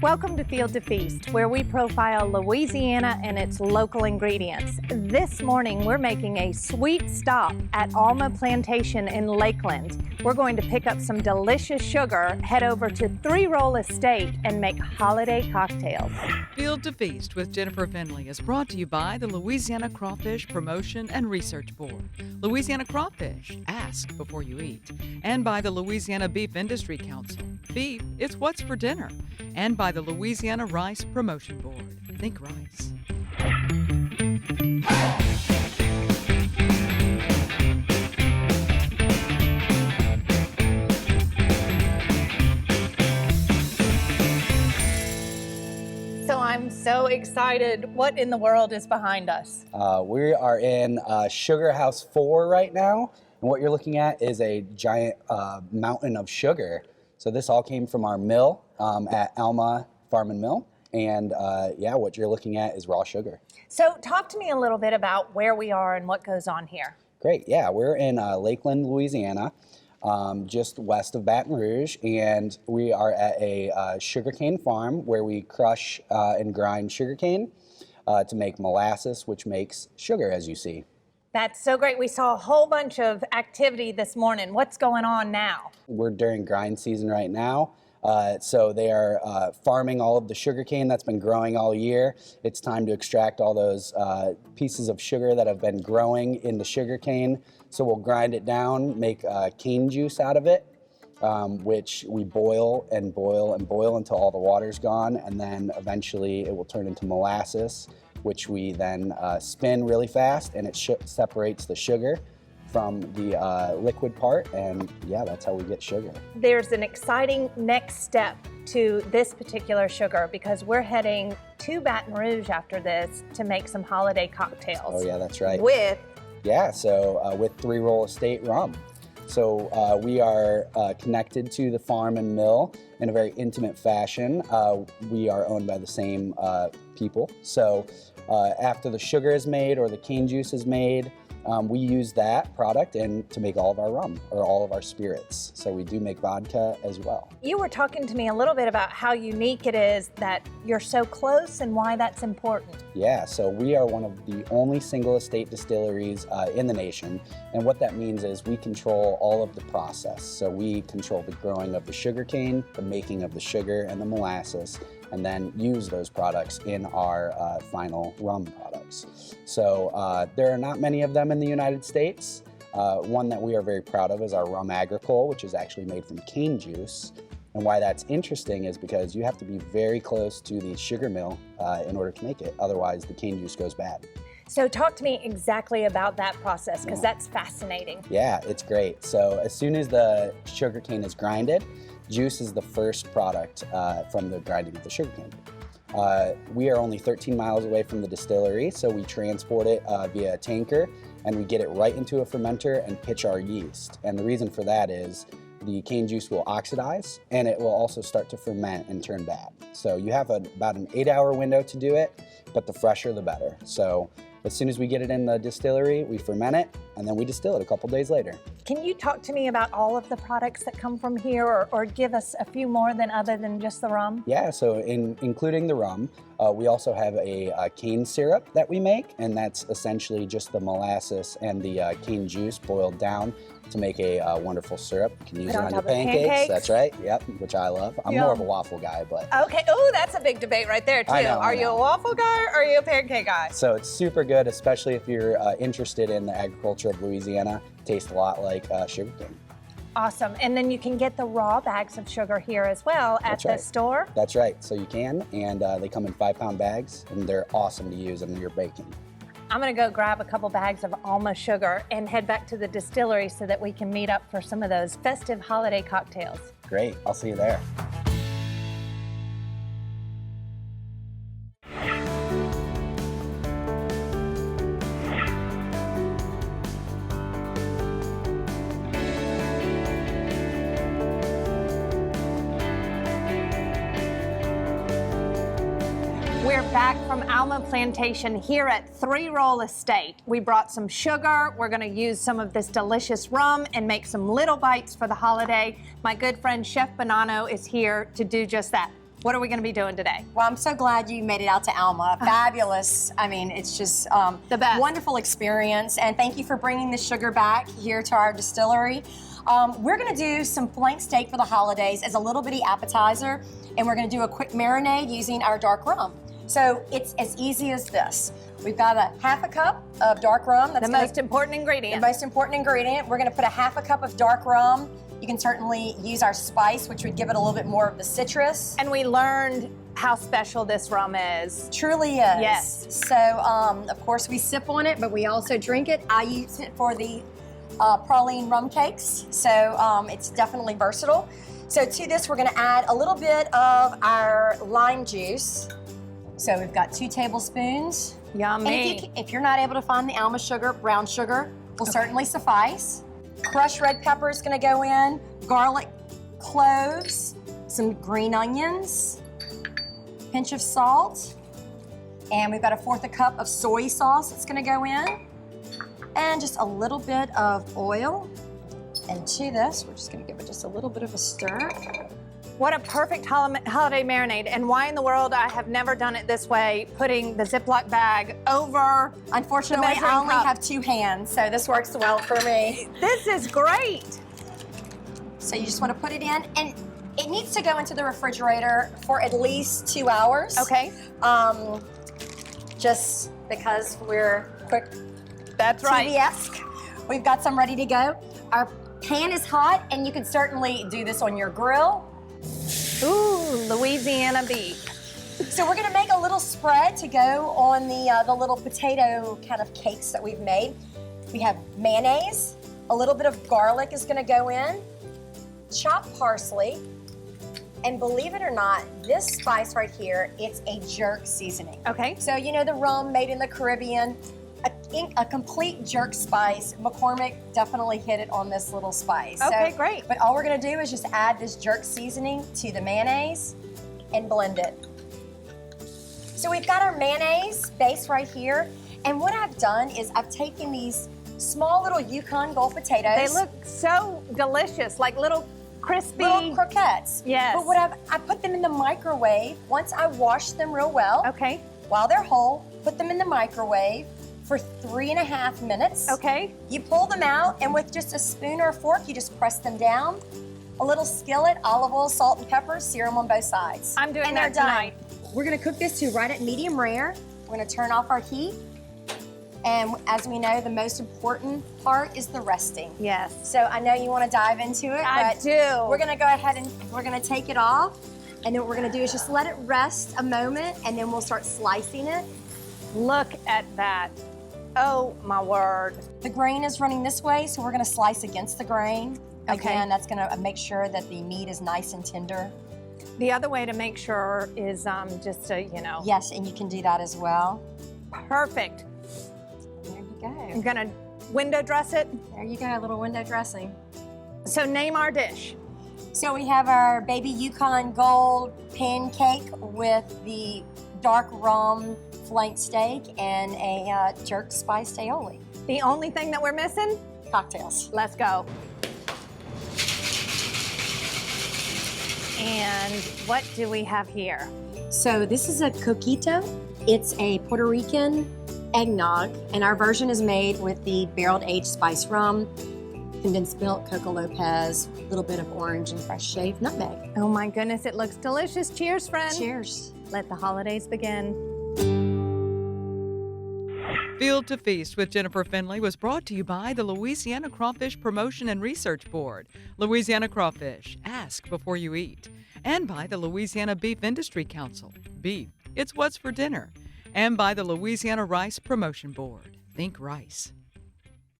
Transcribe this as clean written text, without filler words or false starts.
Welcome to Field to Feast, where we profile Louisiana and its local ingredients. This morning, we're making a sweet stop at Alma Plantation in Lakeland. We're going to pick up some delicious sugar, head over to Three Roll Estate, and make holiday cocktails. Field to Feast with Jennifer Finley is brought to you by the Louisiana Crawfish Promotion and Research Board, Louisiana Crawfish, ask before you eat, and by the Louisiana Beef Industry Council. Beef, it's what's for dinner, and by the Louisiana Rice Promotion Board. Think rice. So I'm so excited. What in the world is behind us? We are in Sugar House 4 right now, and what you're looking at is a giant mountain of sugar. So this all came from our mill at Alma Farm Mill, and yeah, what you're looking at is raw sugar. So talk to me a little bit about where we are and what goes on here. Great, yeah, we're in Lakeland, Louisiana, just west of Baton Rouge, and we are at a sugarcane farm where we crush and grind sugarcane to make molasses, which makes sugar, as you see. That's so great. We saw a whole bunch of activity this morning. What's going on now? We're during grind season right now. So they are farming all of the sugarcane that's been growing all year. It's time to extract all those pieces of sugar that have been growing in the sugarcane. So we'll grind it down, make cane juice out of it, which we boil and boil and boil until all the water's gone, and then eventually it will turn into molasses, which we then spin really fast, and it separates the sugar from the liquid part, and yeah, that's how we get sugar. There's an exciting next step to this particular sugar because we're heading to Baton Rouge after this to make some holiday cocktails. Oh yeah, that's right. With Three Roll Estate rum. So we are connected to the farm and mill in a very intimate fashion. We are owned by the same people. So after the sugar is made or the cane juice is made, we use that product to make all of our rum or all of our spirits. So we do make vodka as well. You were talking to me a little bit about how unique it is that you're so close and why that's important. Yeah, so we are one of the only single estate distilleries in the nation. And what that means is we control all of the process. So we control the growing of the sugarcane, the making of the sugar and the molasses, and then use those products in our final rum products. So there are not many of them in the United States. One that we are very proud of is our rum agricole, which is actually made from cane juice. And why that's interesting is because you have to be very close to the sugar mill in order to make it. Otherwise, the cane juice goes bad. So talk to me exactly about that process, because that's fascinating. Yeah, it's great. So as soon as the sugarcane is grinded, juice is the first product from the grinding of the sugarcane. We are only 13 miles away from the distillery, so we transport it via a tanker, and we get it right into a fermenter and pitch our yeast. And the reason for that is the cane juice will oxidize, and it will also start to ferment and turn bad. So you have about an 8-hour window to do it, but the fresher the better. So as soon as we get it in the distillery, we ferment it, and then we distill it a couple days later. Can you talk to me about all of the products that come from here, or give us a few more other than just the rum? Yeah, so including the rum, we also have a cane syrup that we make, and that's essentially just the molasses and the cane juice boiled down to make a wonderful syrup. You can use it on your pancakes. That's right, yep, which I love. I'm more of a waffle guy, but... Okay, oh, that's a big debate right there, too. Are you a waffle guy, or are you a pancake guy? So it's super good, especially if you're interested in the agriculture of Louisiana. It tastes a lot like sugarcane. Awesome, and then you can get the raw bags of sugar here as well at the store? That's right, so you can, and they come in 5-pound bags, and they're awesome to use in your baking. I'm gonna go grab a couple bags of Alma sugar and head back to the distillery so that we can meet up for some of those festive holiday cocktails. Great, I'll see you there. We're back from Alma Plantation here at Three Roll Estate. We brought some sugar. We're gonna use some of this delicious rum and make some little bites for the holiday. My good friend Chef Bonnano is here to do just that. What are we going to be doing today? Well, I'm so glad you made it out to Alma. Fabulous. I mean, it's just The best. wonderful experience. And thank you for bringing the sugar back here to our distillery. We're going to do some flank steak for the holidays as a little bitty appetizer. And we're going to do a quick marinade using our dark rum. So it's as easy as this. We've got a half a cup of dark rum. That's The most important ingredient. the most important ingredient. We're going to put a half a cup of dark rum. You can certainly use our spice, which would give it a little bit more of the citrus. And we learned how special this rum is. Truly is. Yes. So, of course, we sip on it, but we also drink it. I use it for the praline rum cakes, so it's definitely versatile. So to this, we're going to add a little bit of our lime juice. So we've got 2 tablespoons. Yummy. And if you're not able to find the Alma sugar, brown sugar will certainly suffice. Crushed red pepper is going to go in, garlic, cloves, some green onions, pinch of salt, and we've got a 1/4 cup of soy sauce that's going to go in, and just a little bit of oil. And to this, we're just going to give it just a little bit of a stir. What a perfect holiday marinade. And why in the world I have never done it this way, putting the Ziploc bag over. Unfortunately, The measuring I only cup. have 2 hands, so this works well for me. This is great. So you just want to put it in, and it needs to go into the refrigerator for at least 2 hours. Okay. Just because we're quick That's right. TV-esque. We've got some ready to go. Our pan is hot, and you can certainly do this on your grill. Ooh, Louisiana beef. So we're gonna make a little spread to go on the little potato kind of cakes that we've made. We have mayonnaise, a little bit of garlic is gonna go in, chopped parsley, and believe it or not, this spice right here, it's a jerk seasoning. Okay. So you know the rum made in the Caribbean, a complete jerk spice. McCormick definitely hit it on this little spice. Okay, So, great. But all we're gonna do is just add this jerk seasoning to the mayonnaise and blend it. So we've got our mayonnaise base right here. And what I've done is I've taken these small little Yukon Gold potatoes. They look so delicious, like little crispy. little croquettes. Yes. But what I put them in the microwave. Once I wash them real well, Okay. while they're whole, put them in the microwave for 3.5 minutes. Okay. You pull them out, and with just a spoon or a fork, you just press them down. A little skillet, olive oil, salt, and pepper, sear them on both sides. I'm doing and that they're done. tonight. We're gonna cook this to right at medium rare. We're gonna turn off our heat. And as we know, the most important part is the resting. Yes. So I know you wanna dive into it, I but do. we're gonna go ahead and we're gonna take it off. And then what we're gonna do is just let it rest a moment, and then we'll start slicing it. Look at that. Oh, my word. The grain is running this way, so we're gonna slice against the grain. Okay. Again, that's gonna make sure that the meat is nice and tender. The other way to make sure is just to, Yes, and you can do that as well. perfect. There you I'm go. gonna window dress it. There you go, a little window dressing. So name our dish. So we have our baby Yukon Gold pancake with the dark rum flank steak and a jerk spiced aioli. The only thing that we're missing? Cocktails. Let's go. And what do we have here? So this is a Coquito. It's a Puerto Rican eggnog, and our version is made with the barreled aged spice rum, condensed milk, Coco Lopez, a little bit of orange and fresh shaved nutmeg. Oh my goodness, it looks delicious. Cheers, friend. Cheers. Let the holidays begin. Field to Feast with Jennifer Finley was brought to you by the Louisiana Crawfish Promotion and Research Board, Louisiana Crawfish, ask before you eat, and by the Louisiana Beef Industry Council, beef, it's what's for dinner, and by the Louisiana Rice Promotion Board, think rice.